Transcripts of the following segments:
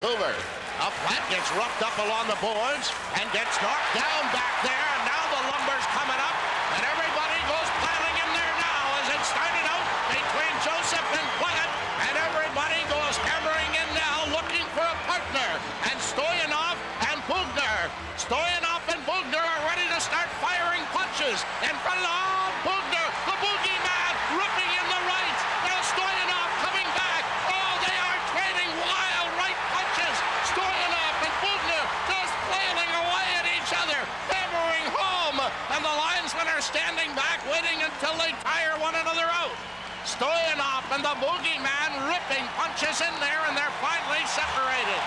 Hoover. Up flat, gets roughed up along the boards and gets knocked down back there. And now the lumber's coming up, and everybody goes piling in there now as it started out between Joseph and Pliant, and everybody goes hammering in now looking for a partner. And Stoyanov and Bugner. Stoyanov and Bugner are ready to start firing punches in front of Bugner, the boogeyman, ripping in the right. Now Stoyanov coming back. Oh, they are trading wild right punches. Stoyanov and Bugner just flailing away at each other, hammering home, and the linesmen are standing back waiting until they tire one another out. Stoyanov and the boogeyman ripping punches in there, and they're finally separated.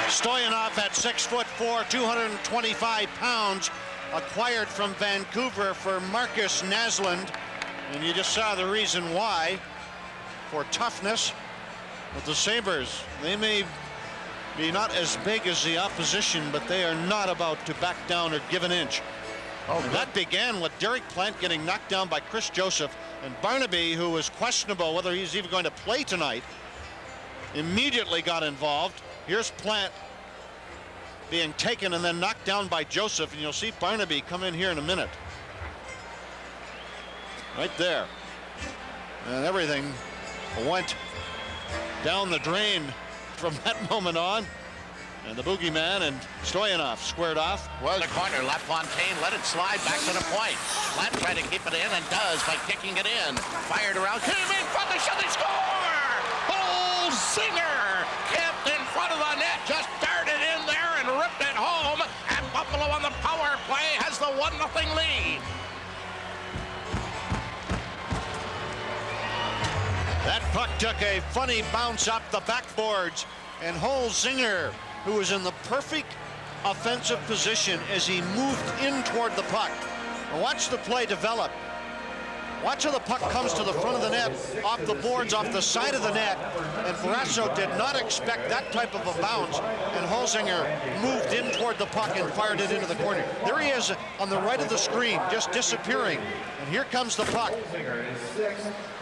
Stoyanov at 6'4", 225 pounds, acquired from Vancouver for Marcus Naslund. And you just saw the reason why, for toughness. But the Sabres, they may be not as big as the opposition, but they are not about to back down or give an inch. And that began with Derek Plant getting knocked down by Chris Joseph, and Barnaby, who was questionable whether he's even going to play tonight, immediately got involved. Here's Plant being taken and then knocked down by Joseph, and you'll see Barnaby come in here in a minute. Right there. And everything went down the drain from that moment on. And the boogeyman and Stoyanov squared off. Well, the corner, LaFontaine let it slide back to the point. Plant tried to keep it in and does by kicking it in. Fired around, came in front of the shot, they score! Oh, Singer kept in front of the net, just darted in there and ripped it home. And Buffalo on the power play has the 1-0 lead. That puck took a funny bounce up the backboards, and Holzinger, who was in the perfect offensive position as he moved in toward the puck. Now watch the play develop. Watch how the puck comes to the front of the net, off the boards, off the side of the net, and Barrasso did not expect that type of a bounce, and Holzinger moved in toward the puck and fired it into the corner. There he is on the right of the screen, just disappearing, and here comes the puck.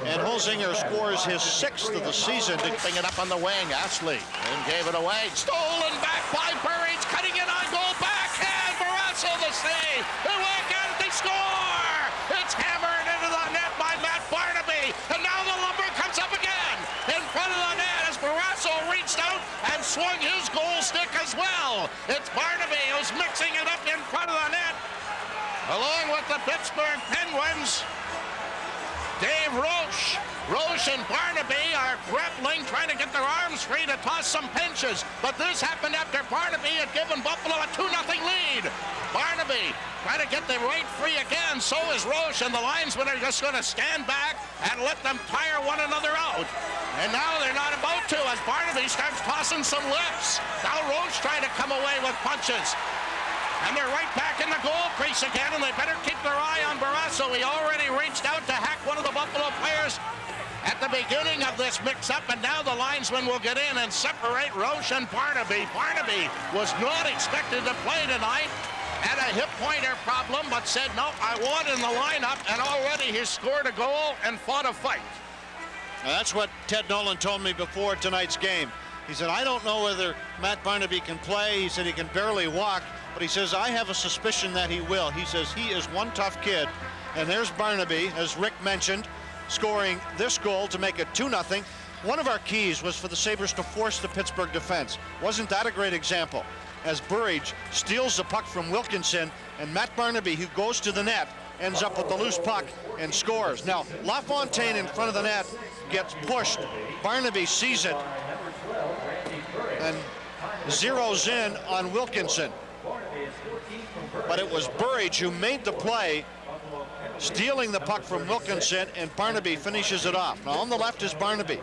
And Holzinger scores his 6th of the season. Picking it up on the wing, Ashley, and gave it away. Stolen back by Burridge, cutting in on goal, backhand, Barrasso the save. The again, they score! It's hammered into the net by Matt Barnaby, and now the lumber comes up again in front of the net as Barrasso reached out and swung his goal stick as well. It's Barnaby who's mixing it up in front of the net, along with the Pittsburgh Penguins. Dave Roche. Roche and Barnaby are grappling, trying to get their arms free to toss some pinches. But this happened after Barnaby had given Buffalo a 2-0 lead. Barnaby trying to get the right free again. So is Roche, and the linesmen are just going to stand back and let them tire one another out. And now they're not about to as Barnaby starts tossing some lips. Now Roche trying to come away with punches. And they're right back in the goal crease again, and they better keep their eye on Barrasso. He already reached out to hack one of the Buffalo players at the beginning of this mix-up, and now the linesmen will get in and separate Roche and Barnaby. Barnaby was not expected to play tonight, had a hip pointer problem, but said, no, I want in the lineup, and already he scored a goal and fought a fight. Now that's what Ted Nolan told me before tonight's game. He said, I don't know whether Matt Barnaby can play. He said he can barely walk, but he says, I have a suspicion that he will. He says he is one tough kid. And there's Barnaby, as Rick mentioned, scoring this goal to make it 2-0. One of our keys was for the Sabres to force the Pittsburgh defense. Wasn't that a great example? As Burridge steals the puck from Wilkinson, and Matt Barnaby, who goes to the net, ends up with the loose puck and scores. Now, LaFontaine in front of the net gets pushed. Barnaby sees it and zeroes in on Wilkinson. But it was Burridge who made the play, stealing the puck from Wilkinson, and Barnaby finishes it off. Now on the left is Barnaby,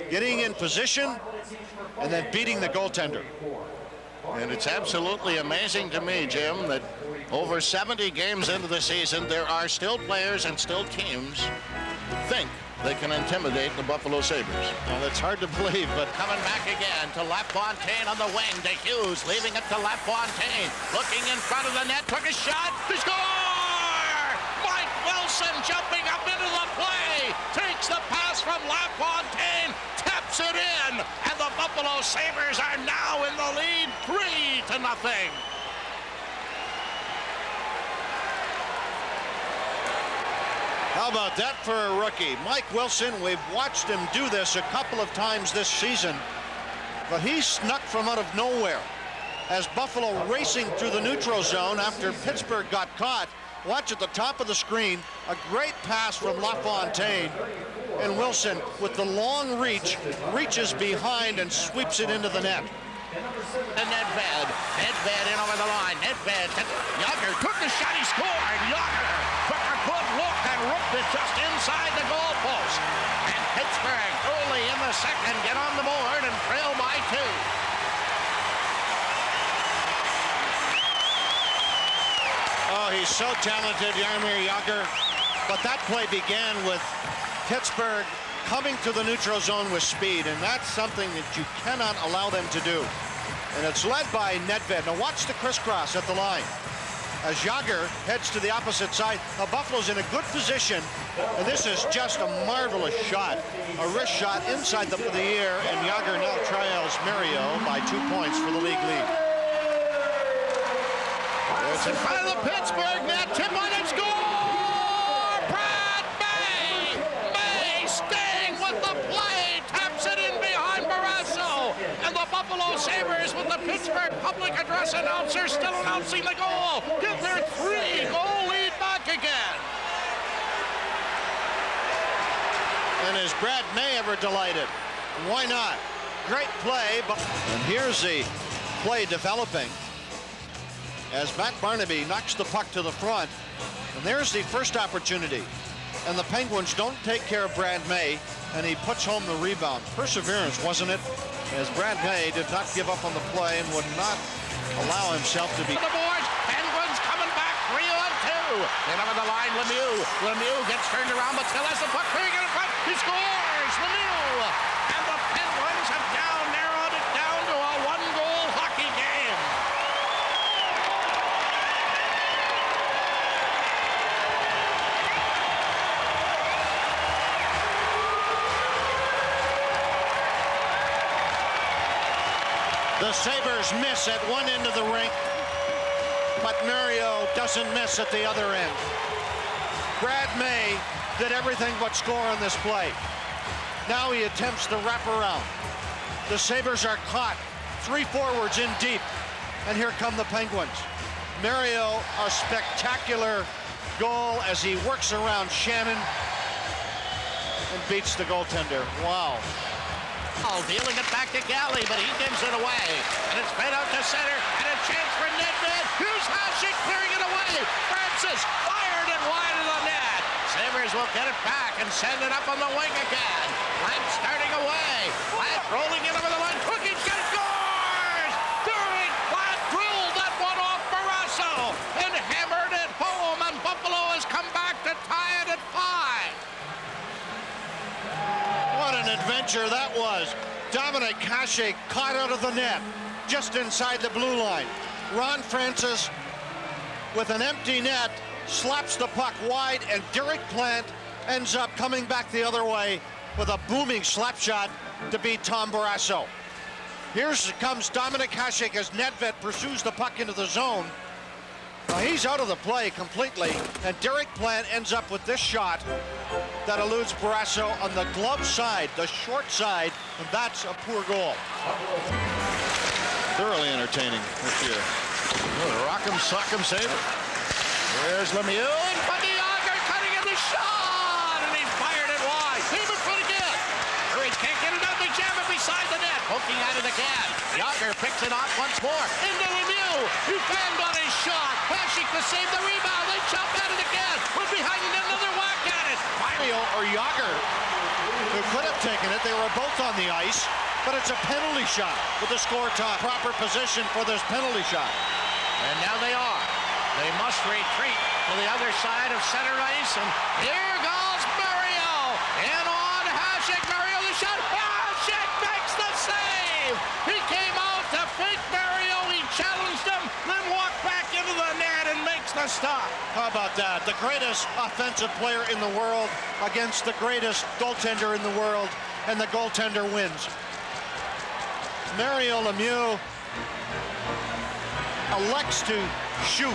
getting in position and then beating the goaltender. And it's absolutely amazing to me, Jim, that over 70 games into the season, there are still players and still teams who think they can intimidate the Buffalo Sabres. Well, that's hard to believe, but coming back again to LaFontaine on the wing to Hughes, leaving it to LaFontaine, looking in front of the net, took a shot, to score! Mike Wilson Wilson jumping up into the play. Takes the pass from LaFontaine. Taps it in. And the Buffalo Sabres are now in the lead 3-0. How about that for a rookie? Mike Wilson, we've watched him do this a couple of times this season, but he snuck from out of nowhere as Buffalo racing through the neutral zone after Pittsburgh got caught. Watch at the top of the screen, a great pass from LaFontaine, and Wilson with the long reach reaches behind and sweeps it into the net. And Nedved in over the line. Nedved, Yager took the shot, he scored. Yager took a good look and ripped it just inside the goalpost. And Pittsburgh early in the second get on the board and trail by 2. Oh, he's so talented, Jaromir Jagr. But that play began with Pittsburgh coming to the neutral zone with speed, and that's something that you cannot allow them to do. And it's led by Nedved. Now watch the crisscross at the line. As Jagr heads to the opposite side, Buffalo's in a good position, and this is just a marvelous shot. A wrist shot inside the ear, and Jagr now trails Mario by 2 points for the league lead. It's in front of the Pittsburgh net. Tip on it, score! Brad May! May staying with the play. Taps it in behind Barrasso. And the Buffalo Sabres with the Pittsburgh public address announcer still announcing the goal. Get their 3-goal lead back again. And is Brad May ever delighted? Why not? Great play. And here's the play developing as Matt Barnaby knocks the puck to the front. And there's the first opportunity. And the Penguins don't take care of Brad May, and he puts home the rebound. Perseverance, wasn't it? As Brad May did not give up on the play and would not allow himself to be. The boards, Penguins coming back 3-on-2. In over the line, Lemieux. Lemieux gets turned around, but still has the puck clearing in front. He scores, Lemieux. And the Penguins have now narrowed it down to a 1-goal hockey game. The Sabres miss at one end of the rink, but Mario doesn't miss at the other end. Brad May did everything but score on this play. Now he attempts the wraparound. The Sabres are caught, 3 forwards in deep, and here come the Penguins. Mario, a spectacular goal as he works around Shannon and beats the goaltender. Wow. Dealing it back to Galley, but he gives it away. And it's fed out to center, and a chance for Nedved. Here's Hasek clearing it away. Francis fired it wide of the net. Sabres will get it back and send it up on the wing again. Plant starting away. Plant rolling it over the line. Cookie's got it, scores! During Plant drilled that one off Barrasso and hammered it home, and Buffalo has come back to tie it at 5. What an adventure that was. Dominic Hasek caught out of the net just inside the blue line. Ron Francis with an empty net slaps the puck wide, and Derek Plant ends up coming back the other way with a booming slap shot to beat Tom Barrasso. Here comes Dominic Hasek as Nedved pursues the puck into the zone. Now he's out of the play completely, and Derek Plant ends up with this shot that eludes Barrasso on the glove side, the short side, and that's a poor goal. Thoroughly entertaining this year. Rock'em, sock'em, Sabre. There's Lemieux, and Jagr cutting in the shot, and he fired it wide. Sabre put again. Hurry, can't get it out. They jam it beside the net. Poking at it again. Jagr picks it off once more. Into Lemieux. He banged on his shot. Hasek to save the rebound. They chop at it again. We're behind another whack at it. Mario or Jagr, who could have taken it. They were both on the ice, but it's a penalty shot with the score top. Proper position for this penalty shot. And now they are. They must retreat to the other side of center ice, and here goes Mario. In on Hasek. Mario the shot. Hasek makes the save. He came out to fake Mario. He challenged him, then walked back into the net and makes the a stop. How about that? The greatest offensive player in the world against the greatest goaltender in the world, and the goaltender wins. Mario Lemieux elects to shoot.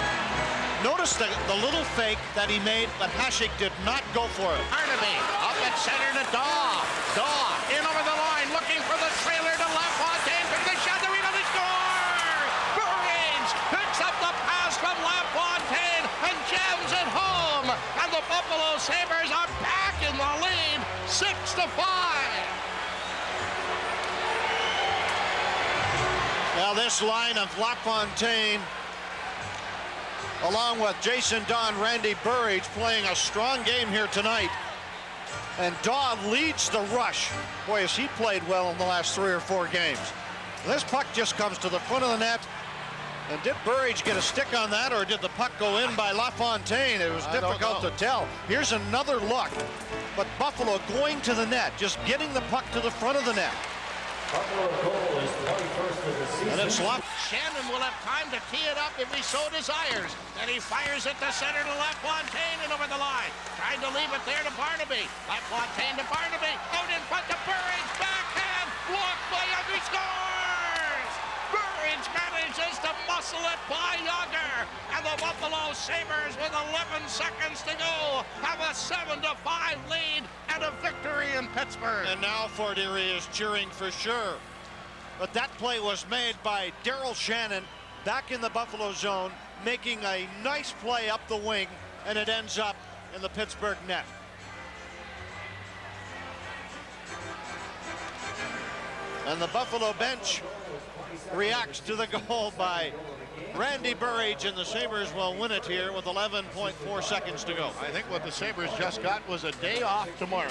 Notice the little fake that he made, but Hasek did not go for it. Barnaby up at center to Daw. Daw in over the line, looking for the trailer to LaFontaine. For the shot, the rebound, he scores! Burns picks up the pass from LaFontaine and jams it home. And the Buffalo Sabres are back in the lead, 6-5. Now this line of LaFontaine, along with Jason Daw and Randy Burridge, playing a strong game here tonight. And Daw leads the rush. Boy, has he played well in the last 3 or 4 games. This puck just comes to the front of the net. And did Burridge get a stick on that, or did the puck go in by LaFontaine? It was difficult to tell. Here's another look. But Buffalo going to the net, just getting the puck to the front of the net. Buffalo goal is 21st of the season. And it's Shannon will have time to tee it up if he so desires. And he fires it to center to LaFontaine and over the line. Trying to leave it there to Barnaby. LaFontaine to Barnaby. Out in front to Burridge. Backhand. Blocked by Young. He scores! Burridge manages to muscle it by Yager. And the Buffalo Sabres, with 11 seconds to go, have a 7-5 lead and a victory in Pittsburgh. And now Fortieri is cheering for sure. But that play was made by Daryl Shannon back in the Buffalo zone, making a nice play up the wing, and it ends up in the Pittsburgh net. And the Buffalo bench reacts to the goal by Randy Burridge, and the Sabres will win it here with 11.4 seconds to go. I think what the Sabres just got was a day off tomorrow.